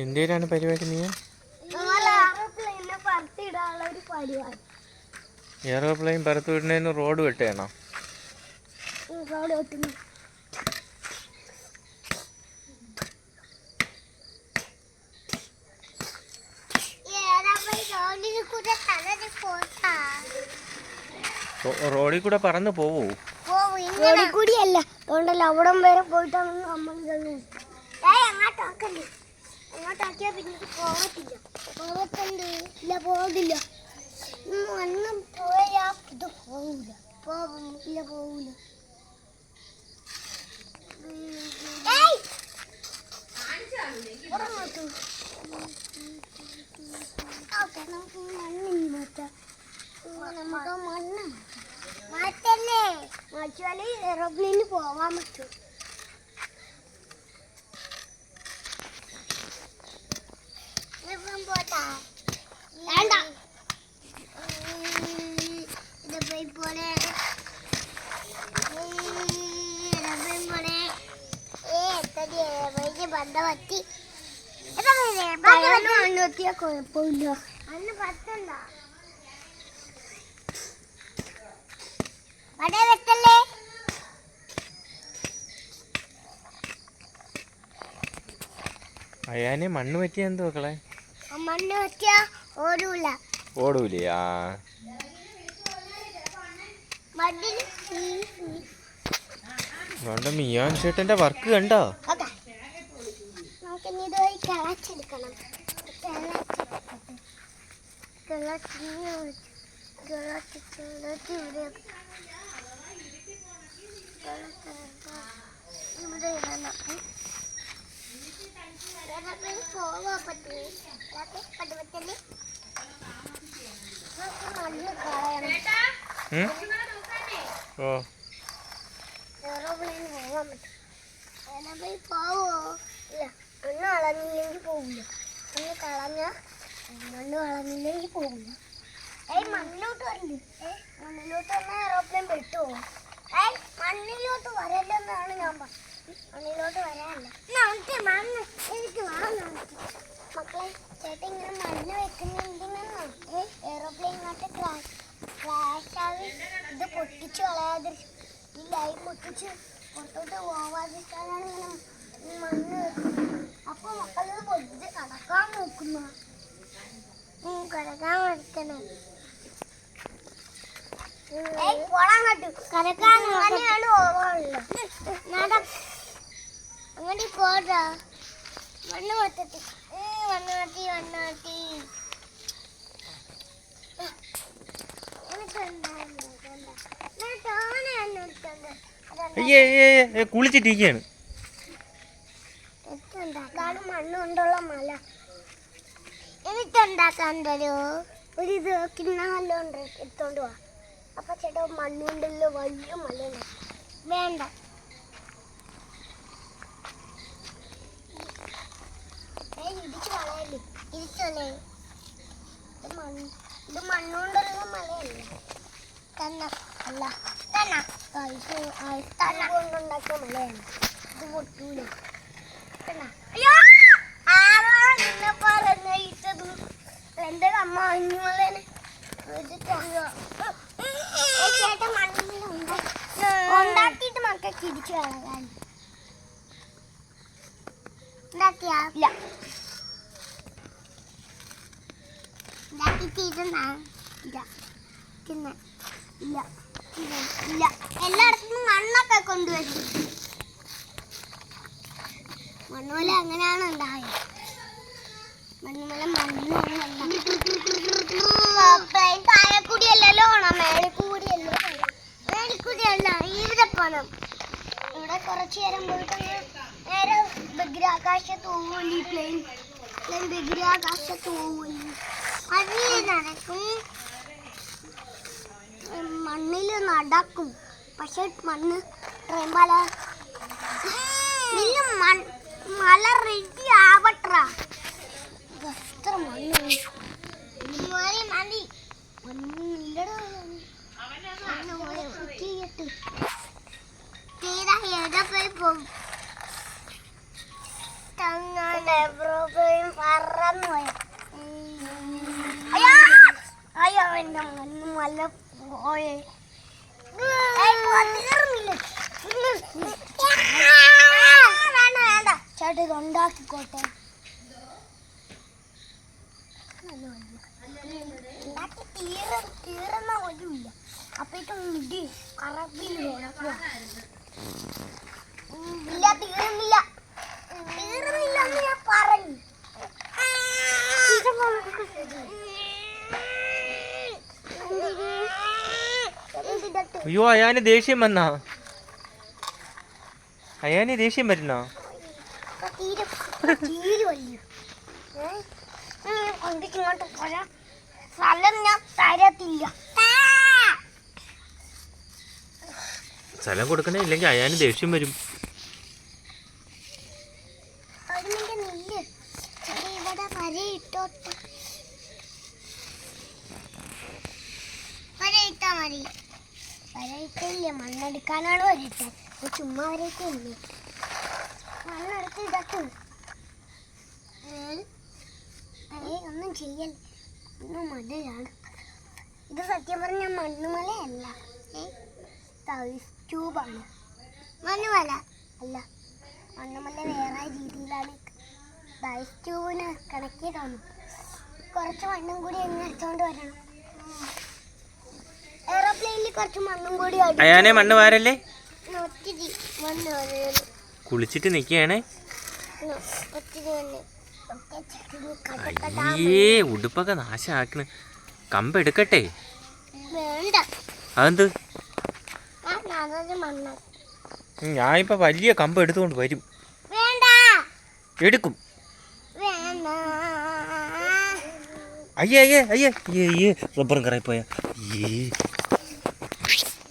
എന്തേലാണ് പരിപാടി? നീ aeroplane പറത്തു വിടുന്നതിന് road വെട്ടേണോ? റോഡിൽ കൂടെ പറന്ന് പോവോ? റോഡിൽ കൂടിയല്ല, അതുകൊണ്ടല്ല അവിടം വരെ പോയിട്ടാണ് നമ്മൾ അങ്ങോട്ടാക്കിയാ പിന്നെ പോകത്തില്ല. അന്നും പോയാ ഇത് പോവില്ല. നമുക്ക് മണ്ണ് മാറ്റല്ലേ മാറ്റിയാല് എയറോപ്ലെയിന് പോവാൻ പറ്റും. പോട്ടാ വേണ്ട പോലെ ബന്ധ പറ്റി മണ്ണെത്തിയാ കുഴപ്പമില്ല. അന്ന് പറ്റണ്ട വട വെട്ടല്ലേ. അയാനെ മണ്ണ് പറ്റിയ എന്ത് മക്കളെ? മണ്ണ് പറ്റിയാ ഓടൂലേ? ആ അതുകൊണ്ട് മിയാൻ ചേട്ടന്റെ വർക്ക് കണ്ടോ? ഓ പോവോ? ഇല്ല, മണ്ണ് കളഞ്ഞില്ലെങ്കിൽ പോവില്ല. മണ്ണ് കളഞ്ഞില്ലെങ്കിൽ പോവില്ല. മണ്ണിലോട്ട് വരണ്ട്. മണ്ണിലോട്ട് വന്നാൽ എയറോപ്ലെയിൻ പെട്ടുവോ? മണ്ണിലോട്ട് വരല്ലെന്നാണ് ഞാൻ പറഞ്ഞത്. മണ്ണിലോട്ട് വരാനല്ല. മണ്ണ് എനിക്ക് വേണം. മക്കളെ, ചേട്ടൻ ഇങ്ങനെ മണ്ണ് വെക്കുന്ന എന്തിനാ? എയറോപ്ലെയിൻ ഇങ്ങോട്ട് ക്രാഷ് ആയി ഇത് പൊട്ടിച്ചു കളയാതിരിക്കും. ഈ ലൈൻ പൊട്ടിച്ച് പുറത്തോട്ട് പോവാതിരിക്കാനാണ് ഇങ്ങനെ മണ്ണ് വെക്കുന്നത്. അപ്പൊ മക്കളത് പൊട്ടിച്ച് കടക്കാൻ നോക്കുന്ന കടക്കാൻ പഠിക്കണേ. കടക്കാൻ അങ്ങനെയാണ് പോവാനുള്ളത്. അങ്ങോട്ട് പോടാ. മണ്ണ് പറ്റത്തി കുളിച്ചിട്ടിരിക്കുകയാണ്. മണ്ണ് കൊണ്ടുള്ള മല എനിക്കുണ്ടാക്കാൻ തരോ? ഒരു ഇത് കിണ്ണല്ലോ എടുത്തോണ്ട് പോവാ. അപ്പൊ ചേട്ടാ മണ്ണ് കൊണ്ടല്ലോ വലിയ മല വേണ്ട. ഇടിച്ചു കളയല്ലേ, ഇടിച്ചല്ലേ. ഇത് മണ്ണുകൊണ്ടുള്ള മലയല്ല തന്നെ. അല്ല കൊണ്ടുണ്ടാക്കിയ മലയാണ്. ഇത് പൊട്ടൂല. എന്റെ അമ്മ അഞ്ഞുമലേനെ ചേട്ടൻ മണ്ണിൽ ഉണ്ടാക്കിയിട്ട് മക്കൾക്ക് ഇടിച്ചു കളയാൻ ഉണ്ടാക്കിയാ എല്ലായിടത്തും മണ്ണൊക്കെ കൊണ്ടുവച്ചു. മണ്ണുമല അങ്ങനെയാണ് ഉണ്ടായത്. മണ്ണുമല താഴെക്കൂടിയല്ലോ ഓണം, മേളിക്കൂടിയല്ല ഇവിടെ പോണം. ഇവിടെ കുറച്ചു നേരം പോയിട്ട് നേരെ ബഹിരാകാശത്ത് പോകൂലി. പ്ലെയിൻ ബഹിരാകാശത്ത് പോകൂലി. അതിൽ നടക്കും, മണ്ണിൽ നടക്കും. പക്ഷെ മണ്ണ് മല മല റെഡി ആവട്ട. എത്ര മണ്ണ് മതി. പോകും. പറന്നു പോയ. അയ്യോ അയ്യോ എന്റെ മണ്ണ് മല്ല പോയേ. വേണ്ട വേണ്ട ചേട്ടാ ഇത് ഉണ്ടാക്കിക്കോട്ടെ. ഉണ്ടാക്കി തീർന്ന ഒന്നുമില്ല. അപ്പേക്കും മുടി കറപ്പിൽ ഇല്ല തീർന്നില്ല തീർന്നില്ല എന്ന് ഞാൻ പറഞ്ഞു. അയ്യോ അയാന് ദേഷ്യം വന്നാ? അയാന് ദേഷ്യം വരുന്നോ? കൊണ്ടിങ്ങോട്ട് പോരാ സ്ഥലം ഞാൻ തരത്തില്ല. സ്ഥലം കൊടുക്കണേ, ഇല്ലെങ്കിൽ അയാന് ദേഷ്യം വരും. ഇവിടെ വരയിട്ടോട്ടെ. വരയിട്ടാ മതി. വരയിട്ടില്ലേ, മണ്ണെടുക്കാനാണ് വരയിട്ടത്. ചുമ്മാ വരയിട്ടില്ലേ, മണ്ണെടുത്ത് ഇതൊക്കെ ഒന്നും ചെയ്യല്ല. ഒന്നും മലയാണ് ഇത്. സത്യം പറഞ്ഞ മണ്ണുമലയല്ല, ട്യൂബാണ്. മണ്ണുമല അല്ല, മണ്ണുമല വേറെ രീതിയിലാണ്. ഐസ് ട്യൂബിന് കണക്കി തോന്നും. കുറച്ച് മണ്ണും കൂടി എങ്ങനെ എടുത്തോണ്ട് വരണം. എയറോപ്ലെയിനിൽ കുറച്ച് മണ്ണും കൂടി അയാനെ മണ്ണ് വാരല്ലേ? ഒത്തിരി മണ്ണ് കുളിച്ചിട്ട് നിൽക്കുകയാണേ. ഒത്തിരി മണ്ണ്. അയ്യേ ഉടുപ്പൊക്കെ നാശാക്കണ്. കമ്പ് എടുക്കട്ടെ? വേണ്ട. അതെന്ത്? മണ്ണ് ഞാനിപ്പോ വലിയ കമ്പ് എടുത്തുകൊണ്ട് വരും. വേണ്ട. എടുക്കും. വേണ്ട. അയ്യേ അയ്യേ അയ്യേ അയ്യേ റബ്ബറും കറയി പോയാ.